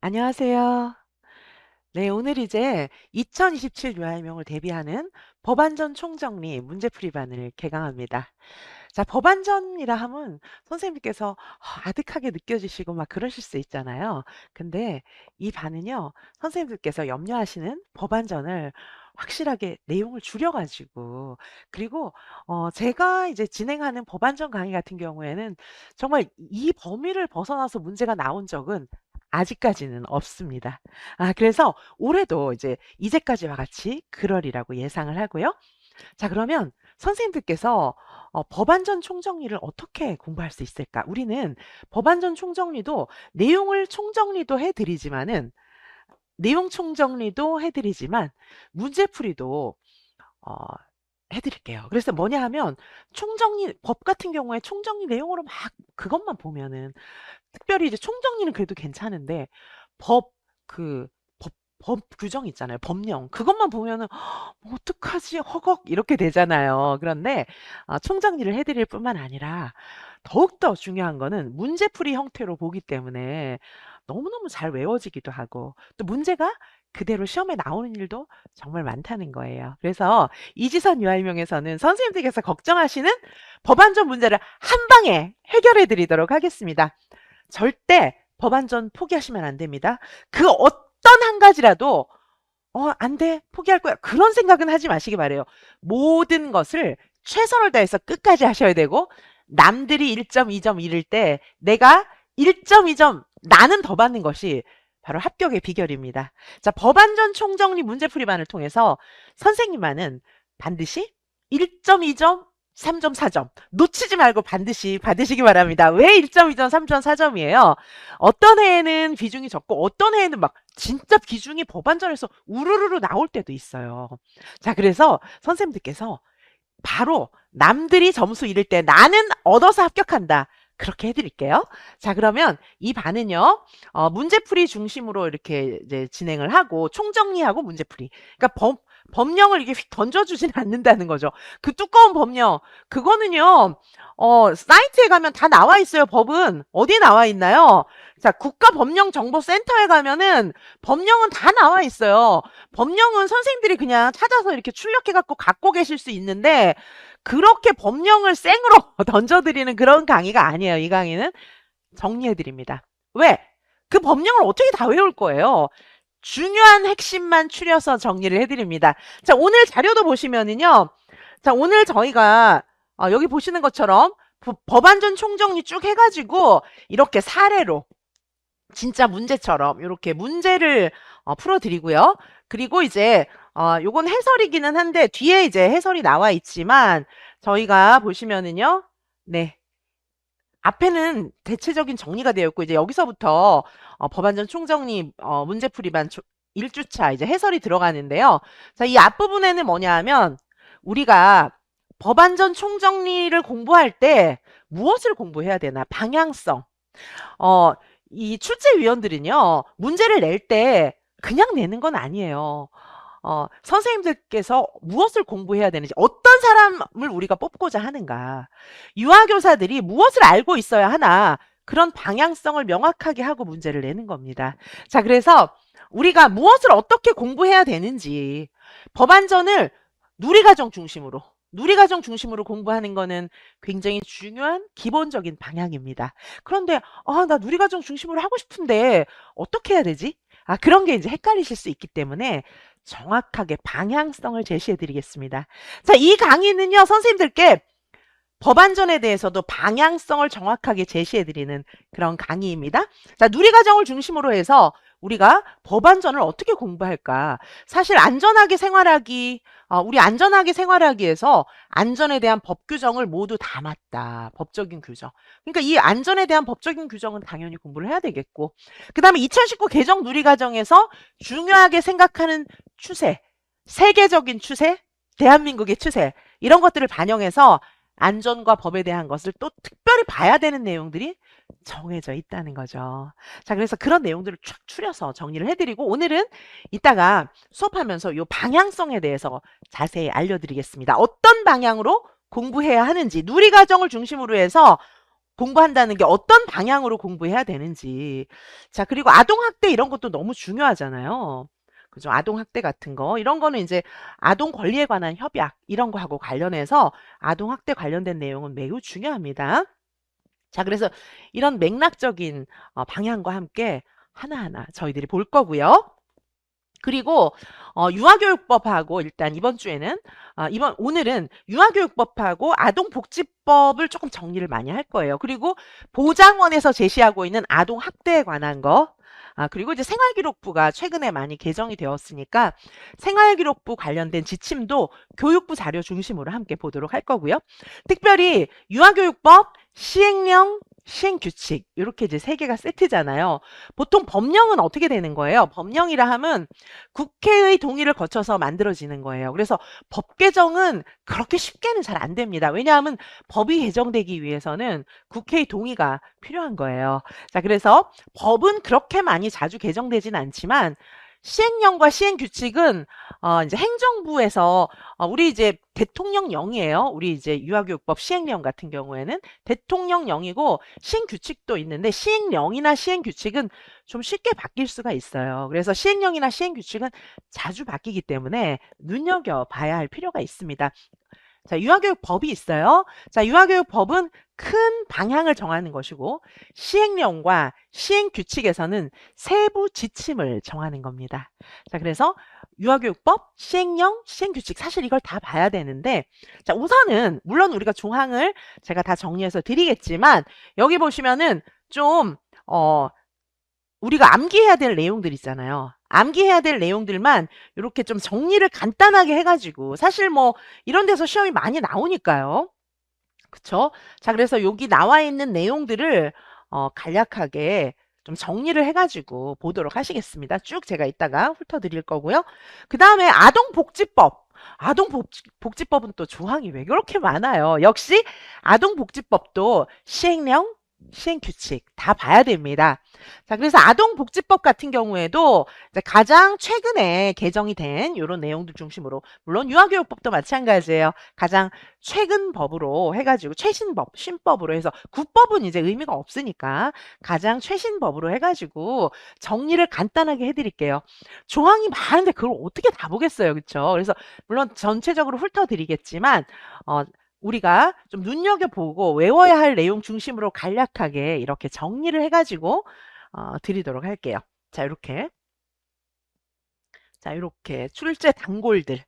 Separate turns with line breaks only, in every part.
안녕하세요. 네, 오늘 이제 2027 요할명을 대비하는 법안전 총정리 문제풀이반을 개강합니다. 자, 법안전이라 하면 선생님께서 아득하게 느껴지시고 막 그러실 수 있잖아요. 근데 이 반은요, 선생님들께서 염려하시는 법안전을 확실하게 내용을 줄여가지고, 그리고 제가 이제 진행하는 법안전 강의 같은 경우에는 정말 이 범위를 벗어나서 문제가 나온 적은 아직까지는 없습니다. 그래서 올해도 이제 이제까지와 같이 그러리라고 예상을 하고요. 자, 그러면 선생님들께서 법안전 총정리를 어떻게 공부할 수 있을까? 우리는 법안전 총정리도 내용을 총정리도 해드리지만은 내용 총정리도 해드리지만 문제풀이도 어, 해드릴게요. 그래서 뭐냐 하면 총정리 법 같은 경우에 총정리 내용으로 막 그것만 보면은 특별히 이제 총정리는 그래도 괜찮은데 법 그 법 규정 있잖아요. 법령 그것만 보면은 뭐 어떡하지 허걱 이렇게 되잖아요. 그런데 총정리를 해드릴 뿐만 아니라 더욱더 중요한 거는 문제풀이 형태로 보기 때문에 너무너무 잘 외워지기도 하고 또 문제가 그대로 시험에 나오는 일도 정말 많다는 거예요. 그래서 이지선 유아일명에서는 선생님들께서 걱정하시는 법안전 문제를 한 방에 해결해 드리도록 하겠습니다. 절대 법안전 포기하시면 안 됩니다. 그 어떤 한 가지라도 안 돼. 포기할 거야. 그런 생각은 하지 마시기 바래요. 모든 것을 최선을 다해서 끝까지 하셔야 되고 남들이 1.2점 잃을 때 내가 1.2점 나는 더 받는 것이 바로 합격의 비결입니다. 자, 법안전 총정리 문제풀이반을 통해서 선생님만은 반드시 1.2점 3점, 4점 놓치지 말고 반드시 받으시기 바랍니다. 왜 1.2점, 3점, 4점이에요? 어떤 해에는 비중이 적고 어떤 해에는 막 진짜 비중이 법안전에서 우르르르 나올 때도 있어요. 자, 그래서 선생님들께서 바로 남들이 점수 잃을 때 나는 얻어서 합격한다. 그렇게 해드릴게요. 자, 그러면 이 반은요, 문제풀이 중심으로 이렇게 이제 진행을 하고, 총정리하고 문제풀이. 그러니까 법령을 이게 휙 던져주진 않는다는 거죠. 그 두꺼운 법령, 그거는요, 사이트에 가면 다 나와 있어요. 법은. 어디에 나와 있나요? 자, 국가법령정보센터에 가면은 법령은 다 나와 있어요. 법령은 선생님들이 그냥 찾아서 이렇게 출력해갖고 갖고 계실 수 있는데, 그렇게 법령을 생으로 던져드리는 그런 강의가 아니에요. 이 강의는 정리해드립니다. 왜? 그 법령을 어떻게 다 외울 거예요? 중요한 핵심만 추려서 정리를 해드립니다. 자, 오늘 자료도 보시면은요. 자, 오늘 저희가 여기 보시는 것처럼 법안전 총정리 쭉 해가지고 이렇게 사례로 진짜 문제처럼 이렇게 문제를 풀어드리고요. 그리고 이제 요건 해설이기는 한데 뒤에 이제 해설이 나와 있지만 저희가 보시면은요. 네. 앞에는 대체적인 정리가 되어 있고 이제 여기서부터 법안전 총정리 문제풀이반 1주차 이제 해설이 들어가는데요. 자, 이 앞부분에는 뭐냐 하면 우리가 법안전 총정리를 공부할 때 무엇을 공부해야 되나? 방향성. 어, 이 출제위원들은요, 문제를 낼 때 그냥 내는 건 아니에요. 선생님들께서 무엇을 공부해야 되는지, 어떤 사람을 우리가 뽑고자 하는가, 유아교사들이 무엇을 알고 있어야 하나, 그런 방향성을 명확하게 하고 문제를 내는 겁니다. 자, 그래서 우리가 무엇을 어떻게 공부해야 되는지, 법안전을 누리과정 중심으로 공부하는 거는 굉장히 중요한 기본적인 방향입니다. 그런데 나 누리과정 중심으로 하고 싶은데 어떻게 해야 되지? 그런 게 이제 헷갈리실 수 있기 때문에 정확하게 방향성을 제시해 드리겠습니다. 자, 이 강의는요, 선생님들께 법안전에 대해서도 방향성을 정확하게 제시해 드리는 그런 강의입니다. 자, 누리과정을 중심으로 해서 우리가 법안전을 어떻게 공부할까? 사실 안전하게 생활하기, 우리 안전하게 생활하기에서 안전에 대한 법 규정을 모두 담았다. 법적인 규정. 그러니까 이 안전에 대한 법적인 규정은 당연히 공부를 해야 되겠고, 그 다음에 2019 개정 누리과정에서 중요하게 생각하는 추세, 세계적인 추세, 대한민국의 추세, 이런 것들을 반영해서 안전과 법에 대한 것을 또 특별히 봐야 되는 내용들이 정해져 있다는 거죠. 자, 그래서 그런 내용들을 쫙 추려서 정리를 해드리고 오늘은 이따가 수업하면서 이 방향성에 대해서 자세히 알려드리겠습니다. 어떤 방향으로 공부해야 하는지, 누리과정을 중심으로 해서 공부한다는 게 어떤 방향으로 공부해야 되는지. 자, 그리고 아동학대 이런 것도 너무 중요하잖아요. 그죠? 아동학대 같은 거. 이런 거는 이제 아동 권리에 관한 협약, 이런 거하고 관련해서 아동학대 관련된 내용은 매우 중요합니다. 자, 그래서 이런 맥락적인 방향과 함께 하나하나 저희들이 볼 거고요. 그리고 유아교육법하고 일단 이번 주에는 오늘은 유아교육법하고 아동복지법을 조금 정리를 많이 할 거예요. 그리고 보장원에서 제시하고 있는 아동학대에 관한 거, 그리고 이제 생활기록부가 최근에 많이 개정이 되었으니까 생활기록부 관련된 지침도 교육부 자료 중심으로 함께 보도록 할 거고요. 특별히 유아교육법, 시행령, 시행규칙 이렇게 이제 세 개가 세트잖아요. 보통 법령은 어떻게 되는 거예요? 법령이라 하면 국회의 동의를 거쳐서 만들어지는 거예요. 그래서 법 개정은 그렇게 쉽게는 잘 안 됩니다. 왜냐하면 법이 개정되기 위해서는 국회의 동의가 필요한 거예요. 자, 그래서 법은 그렇게 많이 자주 개정되진 않지만 시행령과 시행규칙은 이제 행정부에서 우리 이제 대통령령이에요. 우리 이제 유아교육법 시행령 같은 경우에는 대통령령이고 시행규칙도 있는데 시행령이나 시행규칙은 좀 쉽게 바뀔 수가 있어요. 그래서 시행령이나 시행규칙은 자주 바뀌기 때문에 눈여겨봐야 할 필요가 있습니다. 자, 유아교육법이 있어요. 자, 유아교육법은 큰 방향을 정하는 것이고 시행령과 시행규칙에서는 세부 지침을 정하는 겁니다. 자, 그래서 유아교육법, 시행령, 시행규칙 사실 이걸 다 봐야 되는데 자, 우선은 물론 우리가 조항을 제가 다 정리해서 드리겠지만 여기 보시면은 좀 우리가 암기해야 될 내용들 있잖아요. 암기해야 될 내용들만 이렇게 좀 정리를 간단하게 해가지고 사실 뭐 이런 데서 시험이 많이 나오니까요. 그쵸? 자, 그래서 여기 나와 있는 내용들을 간략하게 좀 정리를 해가지고 보도록 하시겠습니다. 쭉 제가 이따가 훑어드릴 거고요. 그 다음에 아동복지법. 아동복지법은 또 조항이 왜 그렇게 많아요? 역시 아동복지법도 시행령, 시행규칙 다 봐야 됩니다. 자, 그래서 아동복지법 같은 경우에도 이제 가장 최근에 개정이 된 이런 내용들 중심으로 물론 유아교육법도 마찬가지예요. 가장 최근 법으로 해가지고 최신법, 신법으로 해서 국법은 이제 의미가 없으니까 가장 최신 법으로 해가지고 정리를 간단하게 해드릴게요. 조항이 많은데 그걸 어떻게 다 보겠어요, 그렇죠? 그래서 물론 전체적으로 훑어드리겠지만 우리가 좀 눈여겨보고 외워야 할 내용 중심으로 간략하게 이렇게 정리를 해가지고 드리도록 할게요. 자, 이렇게. 자, 이렇게 출제 단골들.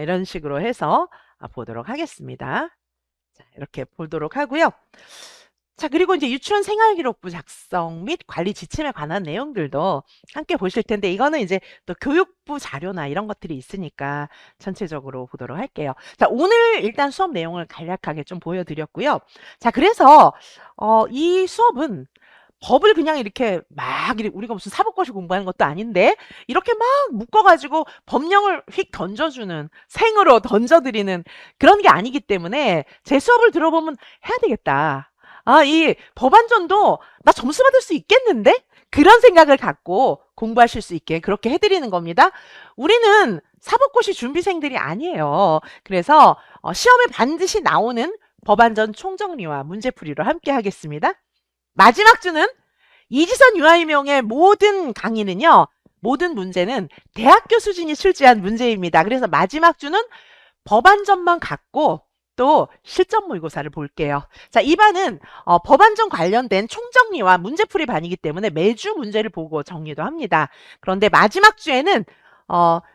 이런 식으로 해서 보도록 하겠습니다. 자, 이렇게 보도록 하고요. 자, 그리고 이제 유치원 생활기록부 작성 및 관리 지침에 관한 내용들도 함께 보실 텐데 이거는 이제 또 교육부 자료나 이런 것들이 있으니까 전체적으로 보도록 할게요. 자, 오늘 일단 수업 내용을 간략하게 좀 보여드렸고요. 자, 그래서 이 수업은 법을 그냥 이렇게 막 우리가 무슨 사법고시 공부하는 것도 아닌데 이렇게 막 묶어가지고 법령을 휙 던져주는 생으로 던져드리는 그런 게 아니기 때문에 제 수업을 들어보면 해야 되겠다. 이 법안전도 나 점수 받을 수 있겠는데? 그런 생각을 갖고 공부하실 수 있게 그렇게 해드리는 겁니다. 우리는 사법고시 준비생들이 아니에요. 그래서 시험에 반드시 나오는 법안전 총정리와 문제풀이로 함께 하겠습니다. 마지막 주는 이지선 유아임용의 모든 강의는요. 모든 문제는 대학교 수준이 출제한 문제입니다. 그래서 마지막 주는 법안전만 갖고 또 실전 모의고사를 볼게요. 자, 이 반은 법안전 관련된 총정리와 문제풀이 반이기 때문에 매주 문제를 보고 정리도 합니다. 그런데 마지막 주에는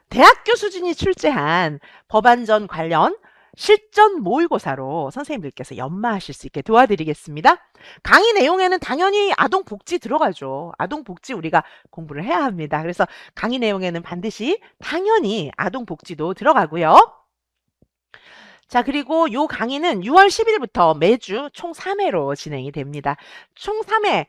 대학교 수준이 출제한 법안전 관련 실전 모의고사로 선생님들께서 연마하실 수 있게 도와드리겠습니다. 강의 내용에는 당연히 아동복지 들어가죠. 아동복지 우리가 공부를 해야 합니다. 그래서 강의 내용에는 반드시 당연히 아동복지도 들어가고요. 자, 그리고 요 강의는 6월 10일부터 매주 총 3회로 진행이 됩니다. 총 3회.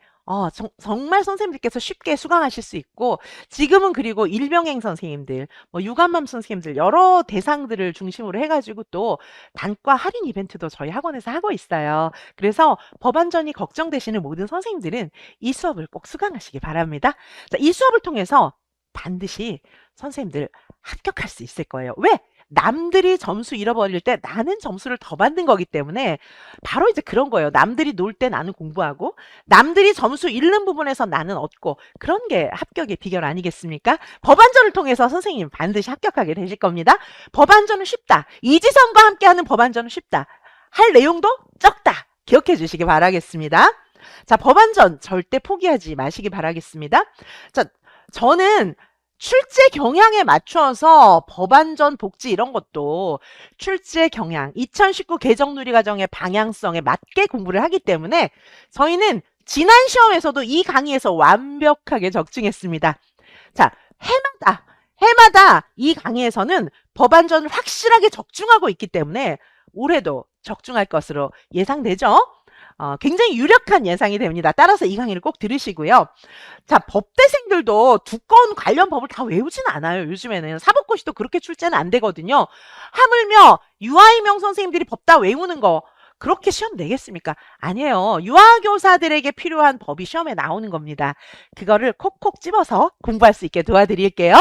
정말 선생님들께서 쉽게 수강하실 수 있고 지금은 그리고 일병행 선생님들, 뭐 유감맘 선생님들 여러 대상들을 중심으로 해가지고 또 단과 할인 이벤트도 저희 학원에서 하고 있어요. 그래서 법안전이 걱정되시는 모든 선생님들은 이 수업을 꼭 수강하시기 바랍니다. 자, 이 수업을 통해서 반드시 선생님들 합격할 수 있을 거예요. 왜? 남들이 점수 잃어버릴 때 나는 점수를 더 받는 거기 때문에 바로 이제 그런 거예요. 남들이 놀 때 나는 공부하고 남들이 점수 잃는 부분에서 나는 얻고 그런 게 합격의 비결 아니겠습니까? 법안전을 통해서 선생님 반드시 합격하게 되실 겁니다. 법안전은 쉽다. 이지선과 함께하는 법안전은 쉽다. 할 내용도 적다. 기억해 주시기 바라겠습니다. 자, 법안전 절대 포기하지 마시기 바라겠습니다. 자, 저는 출제 경향에 맞춰서 법안전 복지 이런 것도 출제 경향 2019 개정 누리과정의 방향성에 맞게 공부를 하기 때문에 저희는 지난 시험에서도 이 강의에서 완벽하게 적중했습니다. 자, 해마다 이 강의에서는 법안전을 확실하게 적중하고 있기 때문에 올해도 적중할 것으로 예상되죠. 굉장히 유력한 예상이 됩니다. 따라서 이 강의를 꼭 들으시고요. 자, 법대생들도 두꺼운 관련 법을 다 외우진 않아요. 요즘에는 사법고시도 그렇게 출제는 안 되거든요. 하물며 유아이명 선생님들이 법 다 외우는 거 그렇게 시험 내겠습니까? 아니에요. 유아교사들에게 필요한 법이 시험에 나오는 겁니다. 그거를 콕콕 집어서 공부할 수 있게 도와드릴게요.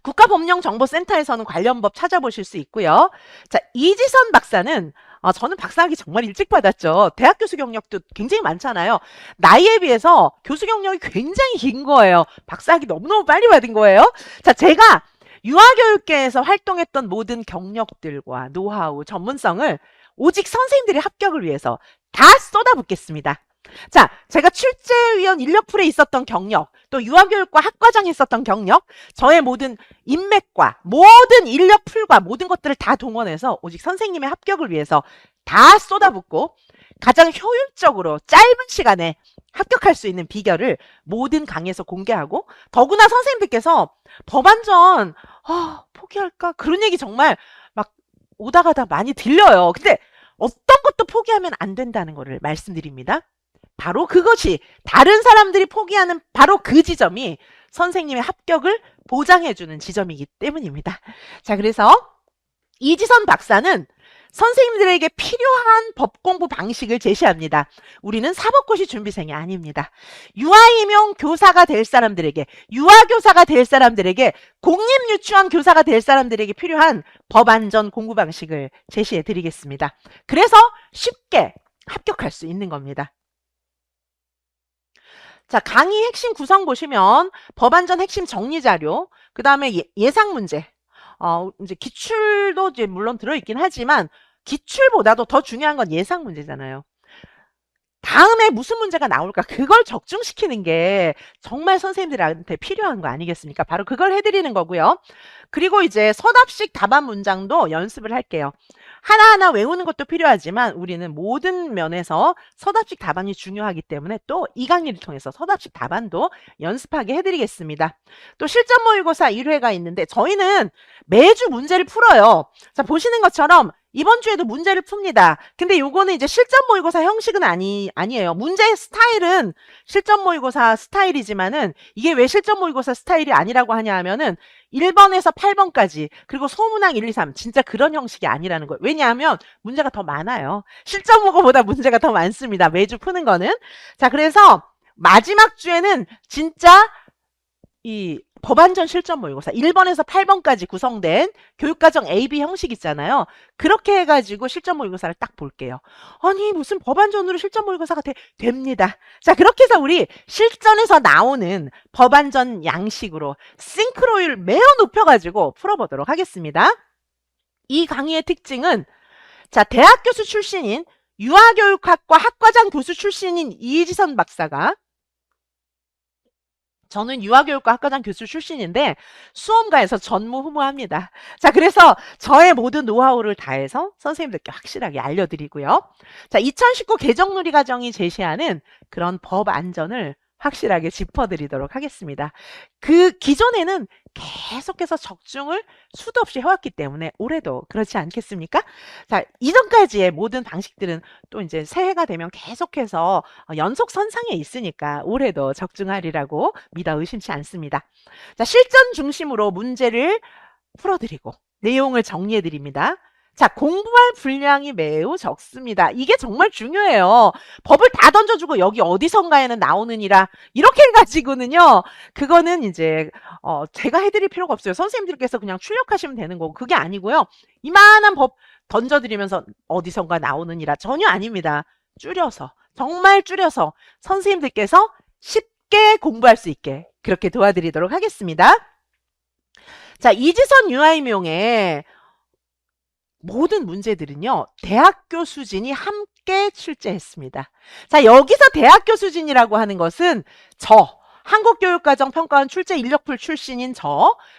국가법령정보센터에서는 관련 법 찾아보실 수 있고요. 자, 이지선 박사는 저는 박사학위 정말 일찍 받았죠. 대학 교수 경력도 굉장히 많잖아요. 나이에 비해서 교수 경력이 굉장히 긴 거예요. 박사학위 너무너무 빨리 받은 거예요. 자, 제가 유아교육계에서 활동했던 모든 경력들과 노하우, 전문성을 오직 선생님들의 합격을 위해서 다 쏟아붓겠습니다. 자, 제가 출제위원 인력풀에 있었던 경력, 또 유아교육과 학과장에 있었던 경력, 저의 모든 인맥과 모든 인력풀과 모든 것들을 다 동원해서 오직 선생님의 합격을 위해서 다 쏟아붓고 가장 효율적으로 짧은 시간에 합격할 수 있는 비결을 모든 강의에서 공개하고 더구나 선생님들께서 법안전 포기할까? 그런 얘기 정말 막 오다 가다 많이 들려요. 근데 어떤 것도 포기하면 안 된다는 거를 말씀드립니다. 바로 그것이 다른 사람들이 포기하는 바로 그 지점이 선생님의 합격을 보장해주는 지점이기 때문입니다. 자, 그래서 이지선 박사는 선생님들에게 필요한 법 공부 방식을 제시합니다. 우리는 사법고시 준비생이 아닙니다. 유아임용 교사가 될 사람들에게, 유아교사가 될 사람들에게, 공립유치원 교사가 될 사람들에게 필요한 법안전 공부 방식을 제시해 드리겠습니다. 그래서 쉽게 합격할 수 있는 겁니다. 자, 강의 핵심 구성 보시면 법안전 핵심 정리 자료, 그 다음에 예상 문제, 이제 기출도 이제 물론 들어있긴 하지만 기출보다도 더 중요한 건 예상 문제잖아요. 다음에 무슨 문제가 나올까 그걸 적중시키는 게 정말 선생님들한테 필요한 거 아니겠습니까? 바로 그걸 해드리는 거고요. 그리고 이제 서답식 답안 문장도 연습을 할게요. 하나하나 외우는 것도 필요하지만 우리는 모든 면에서 서답식 답안이 중요하기 때문에 또 이 강의를 통해서 서답식 답안도 연습하게 해드리겠습니다. 또 실전 모의고사 1회가 있는데 저희는 매주 문제를 풀어요. 자, 보시는 것처럼 이번 주에도 문제를 풉니다. 근데 요거는 이제 실전 모의고사 형식은 아니에요. 문제 스타일은 실전 모의고사 스타일이지만은 이게 왜 실전 모의고사 스타일이 아니라고 하냐 하면은 1번에서 8번까지 그리고 소문항 1, 2, 3 진짜 그런 형식이 아니라는 거예요. 왜냐하면 문제가 더 많아요. 실전 모의고사보다 문제가 더 많습니다. 매주 푸는 거는. 자, 그래서 마지막 주에는 진짜 이 법안전 실전 모의고사 1번에서 8번까지 구성된 교육과정 AB 형식 있잖아요. 그렇게 해가지고 실전 모의고사를 딱 볼게요. 아니 무슨 법안전으로 실전 모의고사가 됩니다. 자, 그렇게 해서 우리 실전에서 나오는 법안전 양식으로 싱크로율 매우 높여가지고 풀어보도록 하겠습니다. 이 강의의 특징은 자, 대학 교수 출신인 유아교육학과 학과장 교수 출신인 이지선 박사가 저는 유아교육과 학과장 교수 출신인데 수험가에서 전무후무합니다. 자, 그래서 저의 모든 노하우를 다해서 선생님들께 확실하게 알려드리고요. 자, 2019 개정 누리과정이 제시하는 그런 법 안전을 확실하게 짚어드리도록 하겠습니다. 그 기존에는 계속해서 적중을 수도 없이 해왔기 때문에 올해도 그렇지 않겠습니까? 자, 이전까지의 모든 방식들은 또 이제 새해가 되면 계속해서 연속 선상에 있으니까 올해도 적중하리라고 믿어 의심치 않습니다. 자, 실전 중심으로 문제를 풀어드리고 내용을 정리해드립니다. 자, 공부할 분량이 매우 적습니다. 이게 정말 중요해요. 법을 다 던져주고 여기 어디선가에는 나오느니라 이렇게 해가지고는요. 그거는 이제 제가 해드릴 필요가 없어요. 선생님들께서 그냥 출력하시면 되는 거고 그게 아니고요. 이만한 법 던져드리면서 어디선가 나오느니라 전혀 아닙니다. 줄여서 정말 줄여서 선생님들께서 쉽게 공부할 수 있게 그렇게 도와드리도록 하겠습니다. 자, 이지선 유아임용의 모든 문제들은요, 대학교 수진이 함께 출제했습니다. 자, 여기서 대학교 수진이라고 하는 것은 한국교육과정평가원 출제 인력풀 출신인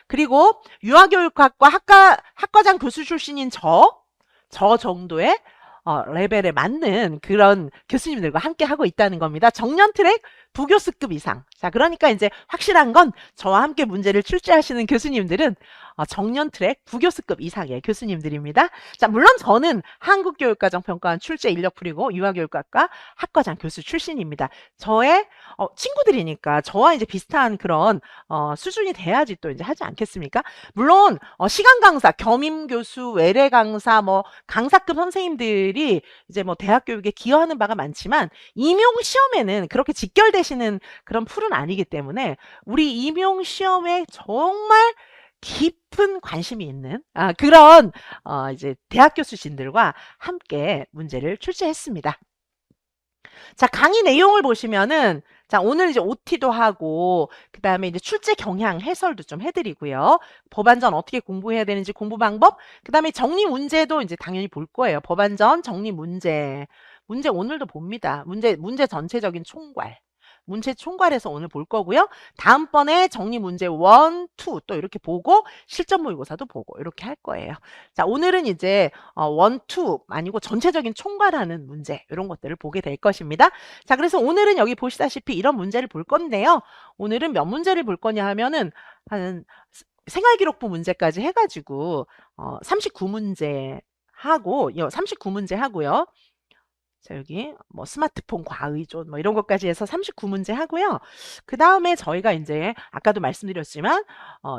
그리고 유아교육학과 학과장 교수 출신인 저 정도의 레벨에 맞는 그런 교수님들과 함께 하고 있다는 겁니다. 정년 트랙 부교수급 이상. 자, 그러니까 이제 확실한 건 저와 함께 문제를 출제하시는 교수님들은 정년 트랙 부교수급 이상의 교수님들입니다. 자, 물론 저는 한국교육과정평가원 출제 인력풀이고 유아교육학과 학과장 교수 출신입니다. 저의 친구들이니까 저와 이제 비슷한 그런 수준이 돼야지 또 이제 하지 않겠습니까? 물론 시간 강사, 겸임 교수, 외래 강사, 뭐 강사급 선생님들이 이제 뭐 대학 교육에 기여하는 바가 많지만 임용 시험에는 그렇게 직결되시는 그런 풀은 아니기 때문에 우리 임용 시험에 정말 깊은 관심이 있는 그런 이제 대학교 수신들과 함께 문제를 출제했습니다. 자, 강의 내용을 보시면은 자, 오늘 이제 OT도 하고 그다음에 이제 출제 경향 해설도 좀 해드리고요. 법안전 어떻게 공부해야 되는지 공부 방법, 그다음에 정리 문제도 이제 당연히 볼 거예요. 법안전 정리 문제 오늘도 봅니다. 문제 전체적인 총괄. 문제 총괄해서 오늘 볼 거고요. 다음번에 정리 문제 1, 2 또 이렇게 보고 실전 모의고사도 보고 이렇게 할 거예요. 자, 오늘은 이제 1, 2 아니고 전체적인 총괄하는 문제 이런 것들을 보게 될 것입니다. 자, 그래서 오늘은 여기 보시다시피 이런 문제를 볼 건데요. 오늘은 몇 문제를 볼 거냐 하면은 한 생활기록부 문제까지 해가지고 39문제 하고 39문제 하고요. 자, 여기 뭐 스마트폰 과의존 뭐 이런 것까지 해서 39문제 하고요. 그 다음에 저희가 이제 아까도 말씀드렸지만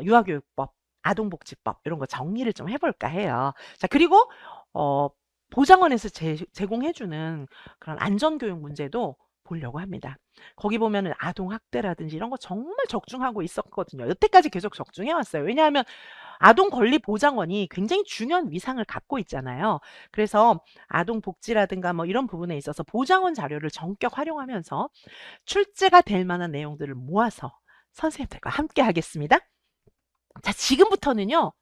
유아교육법, 아동복지법 이런 거 정리를 좀 해볼까 해요. 자, 그리고 보장원에서 제공해주는 그런 안전교육 문제도 보려고 합니다. 거기 보면은 아동학대라든지 이런 거 정말 적중하고 있었거든요. 여태까지 계속 적중해왔어요. 왜냐하면 아동권리보장원이 굉장히 중요한 위상을 갖고 있잖아요. 그래서 아동복지라든가 뭐 이런 부분에 있어서 보장원 자료를 전격 활용하면서 출제가 될 만한 내용들을 모아서 선생님들과 함께 하겠습니다. 자, 지금부터는요.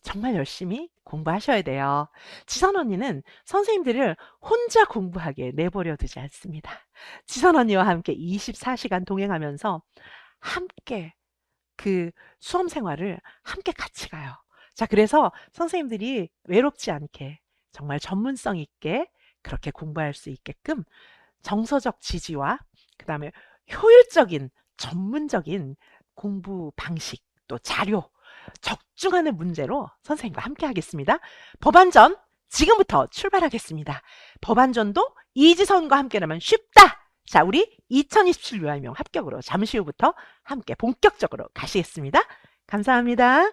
정말 열심히 공부하셔야 돼요. 지선 언니는 선생님들을 혼자 공부하게 내버려 두지 않습니다. 지선 언니와 함께 24시간 동행하면서 함께 그 수험 생활을 함께 같이 가요. 자, 그래서 선생님들이 외롭지 않게 정말 전문성 있게 그렇게 공부할 수 있게끔 정서적 지지와 그다음에 효율적인 전문적인 공부 방식 또 자료 적중하는 문제로 선생님과 함께 하겠습니다. 법안전 지금부터 출발하겠습니다. 법안전도 이지선과 함께라면 쉽다. 자, 우리 2027 유아임용 합격으로 잠시 후부터 함께 본격적으로 가시겠습니다. 감사합니다.